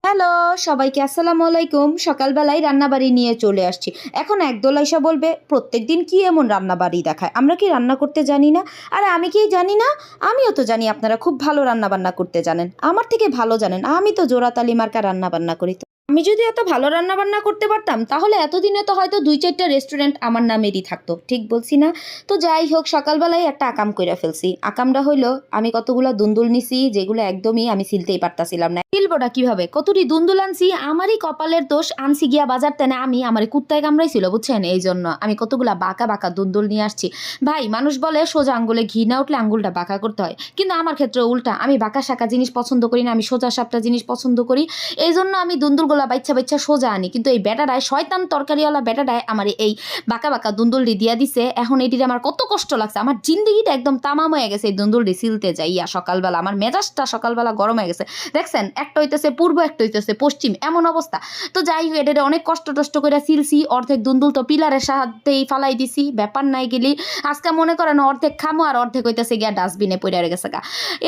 Hello, সবাইকে আসসালামু আলাইকুম। সকালবেলায় রান্নাবাড়ি নিয়ে চলে আসছি। এখন একদল আইসা বলবে, "প্রত্যেকদিন কি এমন রান্নাবাড়ি দেখায়? আমরা কি রান্না করতে জানি না?" আরে আমি কি জানি না? আমিও তো জানি আপনারা খুব ভালো রান্নাবান্না করতে জানেন। আমার থেকে ভালো জানেন। আমি তো জোড়াতালি মার্কা রান্নাবান্না করি। তো আমি যদি এত ভালো রান্নাবান্না করতে পারতাম, তাহলে এতদিনে তো হয়তো ২-৪ টা রেস্টুরেন্ট আমার নামেরই থাকতো। ঠিক বলছি না? তো যাই হোক, সকালবেলায় একটা আকাম কইরা ফেলছি। আকামটা হইলো, আমি কতগুলা দুন্দুল নিছি, যেগুলো একদমই আমি ছিলতেই পারতাছিলাম না। ছিলবোটা কিভাবে? কতটি দুন্দুল আনছি, আমারই কপালের দোষ। আনছি গিয়া বাজার তেনে আমি, আমারে কুত্তায় কামড়াইছিল বুঝছেন? এইজন্য আমি কতগুলা বাঁকা, বাঁকা দুন্দুল নিয়ে আসছি। ভাই, মানুষ বলে সোজা আঙ্গুলে ঘি না উঠলে আঙ্গুলটা বাঁকা করতে হয়। কিন্তু আমার ক্ষেত্রে উল্টা। আমি বাঁকা-শাঁকা জিনিস পছন্দ করি না, আমি সোজা-সাপটা জিনিস পছন্দ করি। এইজন্য আমি দুন্দুলগুলা বাইচ্ছা, বাইচ্ছা সোজা আনি। কিন্তু এই বেটাটায়, শয়তান তরকারিওয়ালা বেটাটায় আমারে এই বাঁকা, বাঁকা দুন্দুলটি দিয়া দিছে। এখন এটির আমার কত কষ্ট লাগছে। আমার জিন্দেগিটা একদম তামাম হয়ে গেছে এই দুন্দুলটি ছিলতে যাইয়া সকালবেলা। আমার মেজাজটা সকালবেলা গরম হয়ে গেছে। দেখছেন, একটা হইতেছে পূর্ব, একটা হইতেছে পশ্চিম, এমন অবস্থা। তো যাই হোক, এটা অনেক কষ্ট টষ্ট করে সিলছি। অর্ধেক দুন্দুল তো পিলারের সাহায্যেই ফালাই দিছি, ব্যাপার নাই গেলি। আজকে মনে করেন অর্ধেক খামো আর অর্ধেক হইতেছে গিয়া ডাস্টবিনে পড়ে গেছে গা।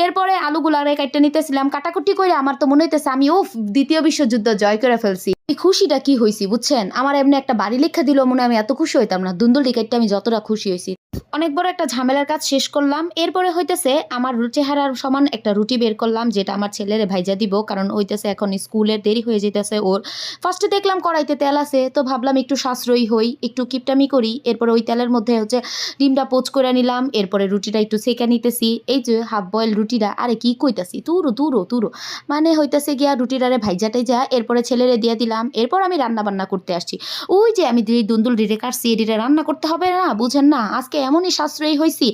এরপরে আলুগুলারে কাটতে নিতেছিলাম, কাটাকুটি করে আমার তো মনে হইতেছে আমি দ্বিতীয় বিশ্বযুদ্ধ জয় করে ফেলছি। এই খুশিটা কি হয়েছি বুঝছেন? আমার এমনি একটা বাড়ি লেখা দিল, মনে হয় আমি এত খুশি হইতাম না। দুন্দুল কাটতে আমি যতটা খুশি হয়েছি। অনেক বড় একটা ঝামেলার কাজ শেষ করলাম। এরপরে হইতেছে আমার চেহারার সমান একটা রুটি বের করলাম, যেটা আমার ছেলেরে ভাইজা দিব, কারণ হইতেছে এখন স্কুলের দেরি হয়ে যেতেছে ওর। ফার্স্টে দেখলাম কড়াইতে তেল আছে, তো ভাবলাম একটু সাশ্রয়ী হই, একটু কিপটামি করি। এরপরে ওই তেলের মধ্যে হচ্ছে ডিমটা পোচ করে নিলাম। এরপরে রুটিটা একটু সেঁকে নিতেছি। এই যে হাফ বয়েল রুটিটা, আরে কি কইতাছি, তুরো তুরো তুরো, মানে হইতেছে গিয়া রুটিটারে ভাইজাটাই যা। এরপরে ছেলেরে দিয়ে দিলাম। এরপর আমি রান্না বান্না করতে আসছি। ওই যে আমি দুন্দুল ডিরে কাটছি, এডিরে রান্না করতে হবে না, বুঝেন না? আজকে এমনই সাশ্রয়ী হয়েছি,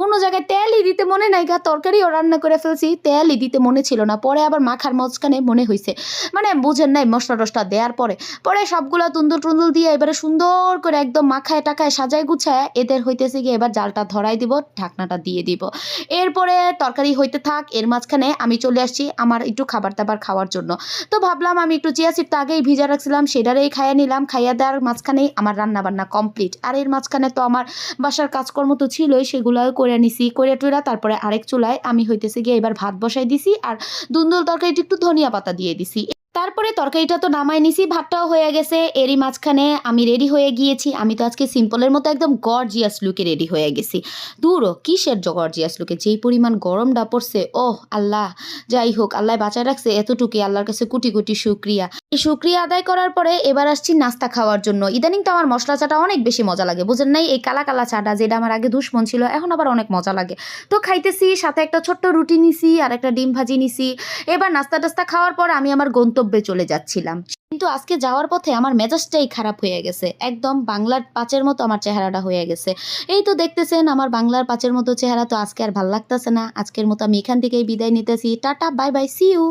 কোনো জায়গায় তেলই দিতে মনে নাই গা। তরকারিও রান্না করে ফেলছি, তেলই দিতে মনে ছিল না। পরে আবার মাখার মাঝখানে মনে হয়েছে, মানে বুঝেন নাই, মশলা টসলা দেওয়ার পরে পরে সবগুলা তুন্দুল টুন্দুল দিয়ে এবারে সুন্দর করে একদম মাখায় টাকায় সাজায় গুছায় এদের হইতেছে গিয়ে এবার জালটা ধরাই দিব, ঢাকনাটা দিয়ে দিব। এরপরে তরকারি হইতে থাক, এর মাঝখানে আমি চলে আসছি আমার একটু খাবার দাবার খাওয়ার জন্য। তো ভাবলাম আমি একটু চিয়া সিড তো আগেই ভিজা রাখছিলাম, সেটারেই খাইয়ে নিলাম। খাইয়া দেওয়ার মাঝখানেই আমার রান্না বান্না কমপ্লিট। আর এর মাঝখানে তো আমার বাসার কাজকর্ম তো ছিলই, সেগুলোও করে নিছি, করে টুইরা তারপরে আরেক চুলায় আমি হইতেছে গিয়ে এবার ভাত বসাই দিছি আর দুন্দুল তরকারিটা একটু ধনিয়া পাতা দিয়ে দিছি। তারপরে তরকারিটা তো নামাই নিছি, ভাতটাও হয়ে গেছে। এরই মাঝখানে আমি রেডি হয়ে গিয়েছি। আমি তো আজকে সিম্পলের মতো একদম গর্জিয়াস লুকে রেডি হয়ে গেছি। দূরও কিসের গর্জিয়াস লুকে, যেই পরিমাণ গরমটা পড়ছে, ওহ আল্লাহ। যাই হোক, আল্লাহ বাঁচায় রাখছে, এতটুকুই আল্লাহর কাছে কোটি কোটি শুক্রিয়া। এই শুক্রিয়া আদায় করার পরে এবার আসছি নাস্তা খাওয়ার জন্য। ইদানিং তো আমার মশলা চাটা অনেক বেশি মজা লাগে, বুঝেন নাই? এই কালা কালা চাটা, যেটা আমার আগে দুশ্মন ছিল, এখন আবার অনেক মজা লাগে। তো খাইতেছি, সাথে একটা ছোট্ট রুটি নিছি আর একটা ডিম ভাজি নিছি। এবার নাস্তা টাস্তা খাওয়ার পর আমি আমার গন্তব্যে চলে যাচ্ছিলাম। কিন্তু আজকে যাওয়ার পথে আমার মেজাজটাই খারাপ হয়ে গেছে, একদম বাংলার পাঁচের মতো আমার চেহারাটা হয়ে গেছে। এই তো দেখতেছেন আমার বাংলার পাঁচের মতো চেহারা। তো আজকে আর ভাল লাগতেছে না। আজকের মতো আমি এখান থেকেই বিদায় নিতেছি। Tata, bye bye, see you.